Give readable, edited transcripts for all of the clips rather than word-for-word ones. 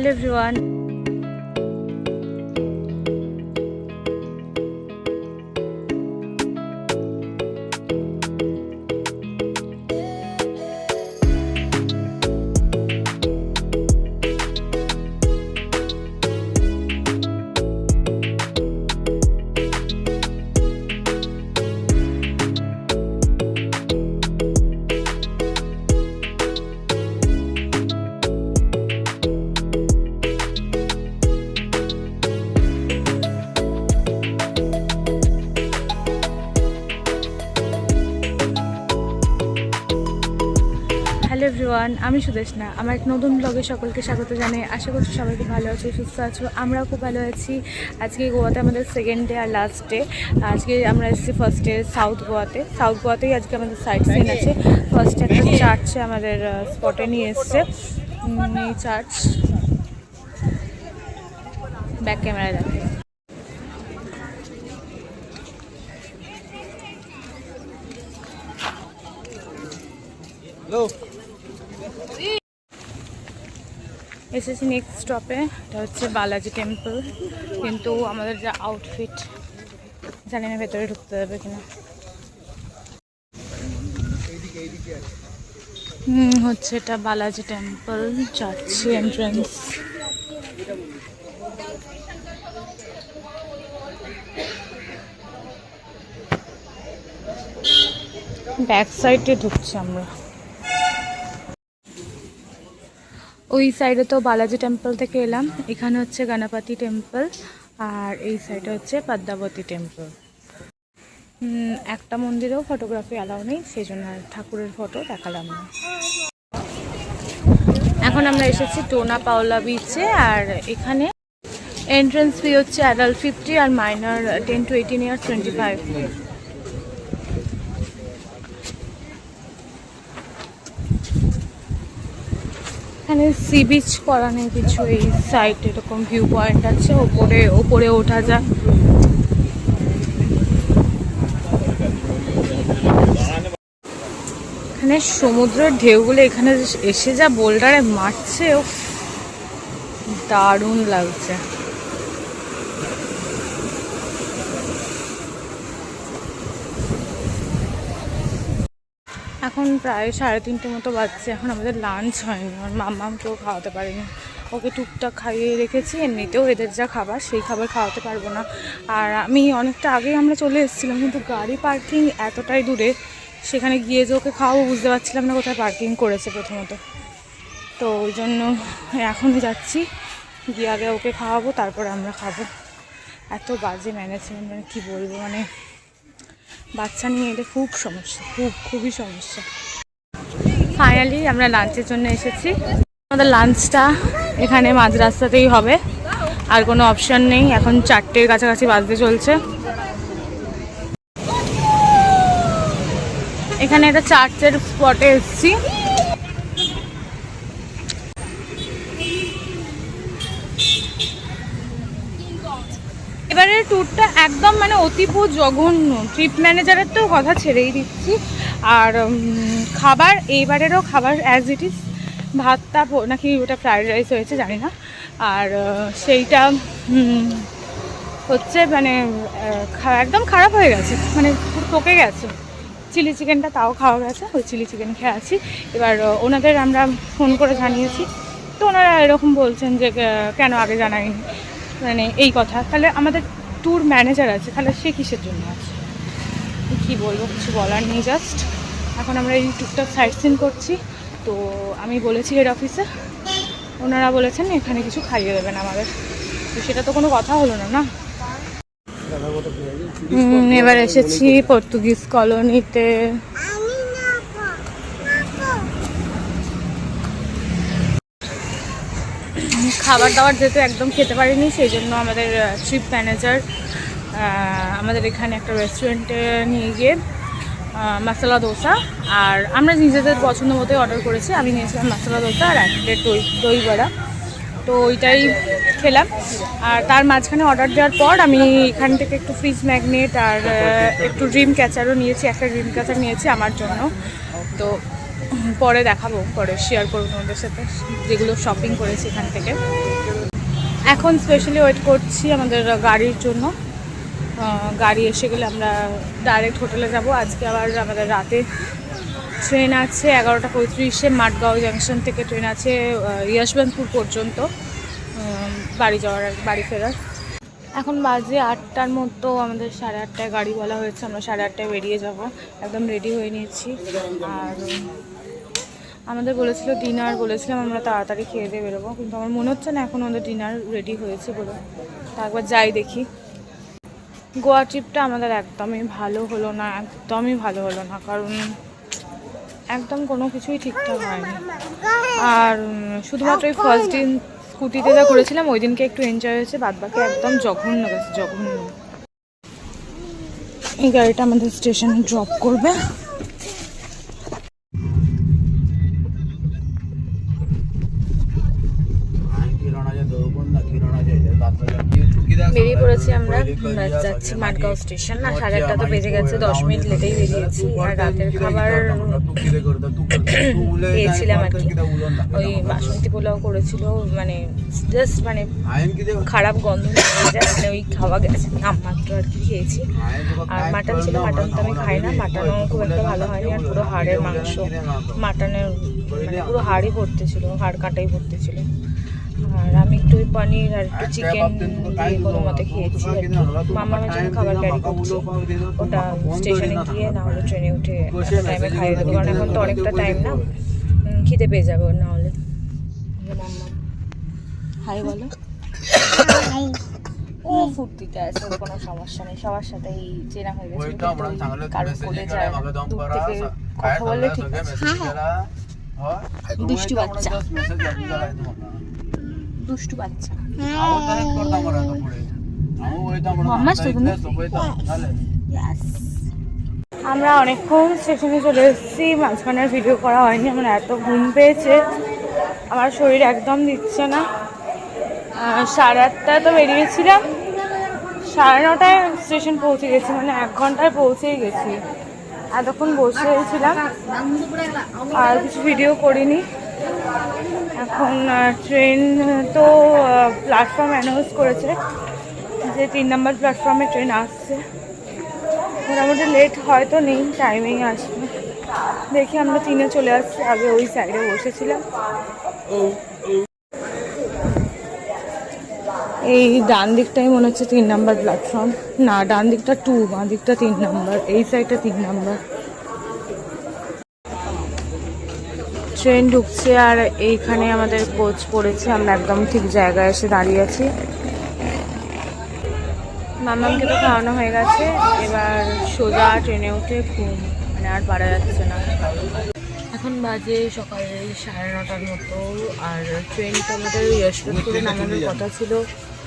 Hello everyone. Hello everyone, আমি সুদেশনা। আমার এক নতুন ব্লগে সকলকে স্বাগত জানাই। আশা করছি সবাইকে ভালো আছো, সুস্থ আছো। আমরাও খুব ভালো আছি। আজকে গোয়াতে আমাদের সেকেন্ড ডে আর লাস্ট ডে। আজকে আমরা এসেছি ফার্স্ট ডে সাউথ গোয়াতেই আজকে আমাদের সাইট সিন আছে। ফার্স্টে একটা চার্চে আমাদের স্পটে নিয়ে এসছে। এই চার্চ ব্যাক ক্যামেরায় দেখে। এসেছি নেক্সট স্টপে, এটা হচ্ছে বালাজি টেম্পল। কিন্তু আমাদের যা আউটফিট, জানি না ভেতরে ঢুকতে দেবে কিনা। হচ্ছে এটা Balaji temple church entrance. Back সাইডে ঢুকছি আমরা। ওই সাইডে তো বালাজি টেম্পল থেকে এলাম, এখানে হচ্ছে গণপতি টেম্পল, আর এই সাইডে হচ্ছে পদ্মাবতী টেম্পল। একটা মন্দিরেও ফটোগ্রাফি অ্যালাউ নেই, সেই জন্য ঠাকুরের ফটো দেখালাম না। এখন আমরা এসেছি টোনা পাওলা বিচে, আর এখানে এন্ট্রান্স ফি হচ্ছে অ্যাডাল্ট 50 আর মাইনর 10 to 18 ইয়ার্স 25। এখানে সি বিচ করা নেই কিছু। এই সাইড এরকম ভিউ পয়েন্ট আছে, ওপরে ওঠা যায়। এখানে সমুদ্রের ঢেউগুলো এখানে এসে যা বোল্ডারে মারছে, ও দারুণ লাগছে। এখন প্রায় 3:30 মতো বাজছে, এখন আমাদের লাঞ্চ হয়নি। আমার মাম্মাকেও খাওয়াতে পারিনি, ওকে টুকটাক খাইয়ে রেখেছি। এমনিতেও এদের যা খাবার সেই খাবার খাওয়াতে পারবো না। আর আমি অনেকটা আগেই আমরা চলে এসেছিলাম, কিন্তু গাড়ি পার্কিং এতটাই দূরে, সেখানে গিয়ে যে ওকে খাওয়াবো বুঝতে পারছিলাম না কোথায় পার্কিং করেছে প্রথমত। তো ওই জন্য এখনই যাচ্ছি, গিয়ে আগে ওকে খাওয়াবো, তারপরে আমরা খাবো। এত বাজে ম্যানেজমেন্ট, মানে কী বলবো, মানে বাচ্চা নিয়ে এলে খুব সমস্যা, খুবই সমস্যা। ফাইনালি আমরা লাঞ্চের জন্য এসেছি। আমাদের লাঞ্চটা এখানে মাঝ রাস্তাতেই হবে, আর কোনো অপশান নেই। এখন 4টের কাছাকাছি বাজতে চলছে। এখানে একটা চার্চের স্পটে এসেছি। এবারের ট্যুরটা একদম মানে অতিপুর জঘন্য। ট্রিপ ম্যানেজারের তো কথা ছেড়েই দিচ্ছি। আর খাবার, এইবারেরও খাবার অ্যাজ ইট ইজ, ভাতটা নাকি ওটা ফ্রাইড রাইস হয়েছে জানি না। আর সেইটা হচ্ছে মানে একদম খারাপ হয়ে গেছে, মানে পুরো পকে গেছে। চিলি চিকেনটা তাও খাওয়া গেছে, ওই চিলি চিকেন খেয়ে আছি। এবার ওনাদের আমরা ফোন করে জানিয়েছি, তো ওনারা এরকম বলছেন যে কেন আগে জানায়নি, মানে এই কথা। তাহলে আমাদের ট্যুর ম্যানেজার আছে, তাহলে সে কিসের জন্য আছে? কী বলবো, কিছু বলার নেই। জাস্ট এখন আমরা এই টুকটাক সাইট সিন করছি। তো আমি বলেছি হেড অফিসে, ওনারা বলেছেন এখানে কিছু খাইয়ে দেবেন আমাদের। তো সেটা তো কোনো কথা হলো না, না। এবার এসেছি পর্তুগিজ কলোনিতে। খাবার দাবার যেহেতু একদম খেতে পারিনি, সেই জন্য আমাদের ট্রিপ ম্যানেজার আমাদের এখানে একটা রেস্টুরেন্টে নিয়ে গিয়ে মশলা দোসা, আর আমরা নিজেদের পছন্দ মতোই অর্ডার করেছি। আমি নিয়েছিলাম মশলা দোসা আর 1 প্লেট দই বড়া। তো ওইটাই খেলাম। আর তার মাঝখানে অর্ডার দেওয়ার পর আমি এখান থেকে একটু ফ্রিজ ম্যাগনেট আর একটু ড্রিম ক্যাচারও নিয়েছি। একটা ড্রিম ক্যাচার নিয়েছি আমার জন্য। তো পরে দেখাবো, পরে শেয়ার করবো তোমাদের সাথে যেগুলো শপিং করেছি এখান থেকে। এখন স্পেশালি ওয়েট করছি আমাদের গাড়ির জন্য। গাড়ি এসে গেলে আমরা ডাইরেক্ট হোটেলে যাব। আজকে আবার আমাদের রাতে ট্রেন আছে 11:35 মাঠগাঁও জাংশন থেকে ট্রেন আছে যশবন্তপুর পর্যন্ত বাড়ি ফেরার। এখন বাজে 8টার মতো, আমাদের 8:30টায় গাড়ি বলা হয়েছে, আমরা 8:30টায় বেরিয়ে যাব। একদম রেডি হয়ে নিয়েছি। আর আমাদের বলেছিল ডিনার, বলেছিলাম আমরা তাড়াতাড়ি খেয়ে দিয়ে বেরোবো, কিন্তু আমার মনে হচ্ছে না এখন আমাদের ডিনার রেডি হয়েছে বলে। তা একবার যাই দেখি। গোয়া ট্রিপটা আমাদের একদমই ভালো হলো না, কারণ একদম কোনো কিছুই ঠিকঠাক হয়নি। আর শুধুমাত্র ওই ফার্স্ট দিন স্কুটিতে যা করেছিলাম ওই দিনকে একটু এনজয় হয়েছে, বাদবাকি একদম জঘন্য গেছে, জঘন্য। এই গাড়িটা আমাদের স্টেশনে ড্রপ করবে। বেরিয়ে পড়েছি আমরা যাচ্ছি মাঠগাঁও স্টেশন। না 8:30 তো বেজে গেছে, 10 মিনিট লেটেই বেরিয়েছি। আর রাতের খাবার পেয়েছিলাম আর কি, ওই বাসন্তী পোলাও করেছিল, মানে জাস্ট মানে খারাপ গন্ধ হয়ে যায়, মানে ওই খাওয়া গেছে নামমাত্র আর কি খেয়েছি। আর মাটন ছিল, মাটন তো আমি খাই না, মাটনও খুব একটা ভালো হয়নি। আর পুরো হাড়ের মাংস, মাটনের মানে পুরো হাড়ই ভর্তি ছিল, হাড় কাটাই ভর্তি ছিল। আর আমি একটু পনির আর একটু চিকেন দিয়ে কোনো মতে খেয়েছি আর কি। মামার জন্য খাবার ক্যারি করছি, ওটা স্টেশনে গিয়ে না হলে ট্রেনে উঠে টাইমে খাইয়ে দেবো, কারণ এখন তো অনেকটা টাইম না, খিদে পেয়ে যাবে না হলে। মাম্মা হাই বলো, ও ফুর্তিতে আছে, ওর কোনো সমস্যা নেই, সবার সাথেই চেনা হয়ে গেছে। কারণ কোলে যায় দূর থেকে কথা বললে ঠিক আছে। দুষ্টু বাচ্চা, দুষ্টু বাচ্চা। আমরা অনেকক্ষণ স্টেশনে চলে এসেছি, মাঝখানে ভিডিও করা হয়নি, আমার এত ঘুম পেয়েছে, আমার শরীর একদম দিচ্ছে না। 8:30 তো বেরিয়েছিলাম, 9:30টায় স্টেশন পৌঁছে গেছি, মানে 1 ঘন্টায় পৌঁছেই গেছি। এতক্ষণ বসেছিলাম আর কিছু ভিডিও করিনি। এখন ট্রেন তো প্ল্যাটফর্ম অ্যানাউন্স করেছে যে 3 নম্বর প্ল্যাটফর্মে ট্রেন আসছে। মোটামুটি লেট হয়তো নেই, টাইমেই আসবে। দেখি আমরা 3-এ চলে আসছি, আগে ওই সাইডে বসেছিলাম। এই ডান দিকটাই মনে হচ্ছে 3 নম্বর প্ল্যাটফর্ম, না ডান দিকটা 2, বাঁ দিকটা 3 নম্বর, এই সাইডটা 3 নম্বর। ট্রেন ঢুকছে আর এইখানে আমাদের কোচ পড়েছে, আমরা একদম ঠিক জায়গায় এসে দাঁড়িয়ে আছি। মামাকে তো খাওয়ানো হয়ে গেছে, এবার সোজা ট্রেনে উঠে ঘুম, মানে আর পারা যাচ্ছে না। এখন বাজে সকাল 9:30টার মতো, আর ট্রেনটা আমাদের যশবন্তপুরে নামানোর কথা ছিল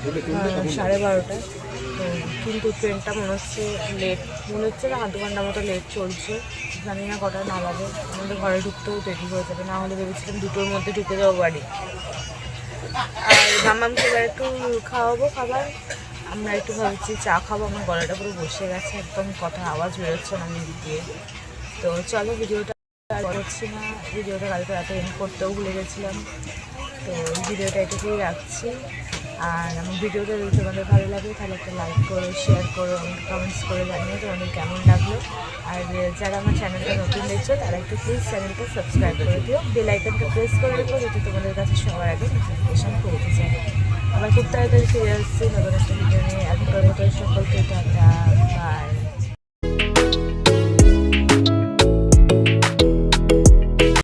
12:30টায়, তো কিন্তু ট্রেনটা মনে হচ্ছে লেট, মনে হচ্ছে না 2 ঘন্টা মতো লেট চলছে। জানি না কটা নামাবে, আমাদের ঘরে ঢুকতেও দেরি হয়ে যাবে, না হলে ভেবেছিলাম 2টোর মধ্যে ঢুকে যাবো বাড়ি। আর মামাকে এবার একটু খাওয়াবো খাবার, আমরা একটু ভাবছি চা খাবো। আমার গলাটা পুরো বসে গেছে, একদম কথা আওয়াজ বেরোচ্ছে না মুখ দিয়ে। তো চলো ভিডিওটা করছি না, ভিডিওটা কালকে রাতে এন্ড করতেও ভুলে গেছিলাম, তো ভিডিওটা এটুকুই রাখছি। আর আমার ভিডিওটা যদি তোমাদের ভালো লাগে তাহলে একটা লাইক করো, শেয়ার করো, কমেন্টস করে জানিও তোমাদের কেমন লাগলো। আর যারা আমার চ্যানেলটা নতুন দেখছো তারা একটু প্লিজ চ্যানেলটা সাবস্ক্রাইব করে দিও, বেল আইকনটা প্রেস করে রেখো, যাতে তোমাদের কাছে সবার আগে নোটিফিকেশান পৌঁছে যায়। আবার খুব তাড়াতাড়ি ফিরে আসছি নতুন একটা ভিডিও নিয়ে। এখনকার মতো সকলকে টাটা।